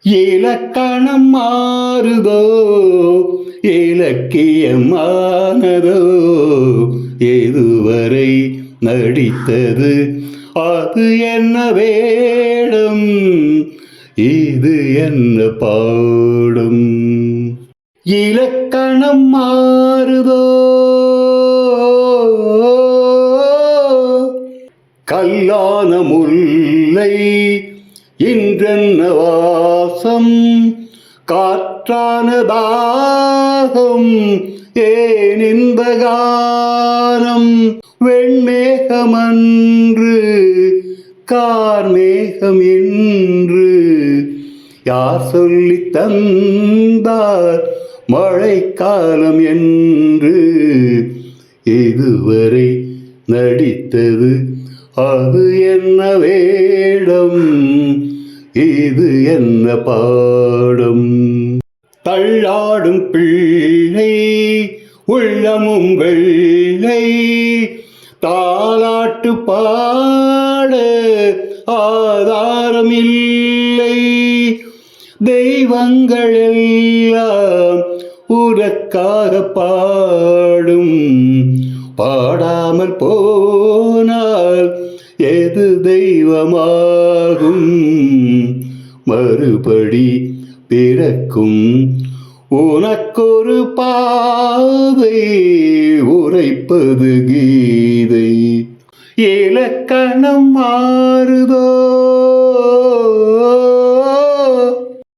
இலக்கணம் மாறுதோ, இலக்கியமானதோ, எதுவரை நடித்தது அது என்ன வேடம், இது என்ன பாடும். இலக்கணம் மாறுதோ, கல்லான முல்லை இன்றென்ன வாசம், காற்றான தாகம், ஏன் இந்த கானம். வெண்மேகமன்று கார்மேகம் என்று யார் சொல்லித் தந்தார் மழைக்காலம் என்று. இதுவரை நடித்தது அது என்ன வேடம், இது என்ன பாடம். தள்ளாடும் பிள்ளை உள்ளமும் வெள்ளை, தாலாட்டு பாட ஆதாரம் இல்லை. தெய்வங்கள் எல்லாம் உனக்காக பாடும், பாடாமல் போனால் எது தெய்வமாகும். மறுபடி பிறக்கும் உனக்கொரு பாதை உரைப்பது கீதை. இலக்கணம் மாறுதோ.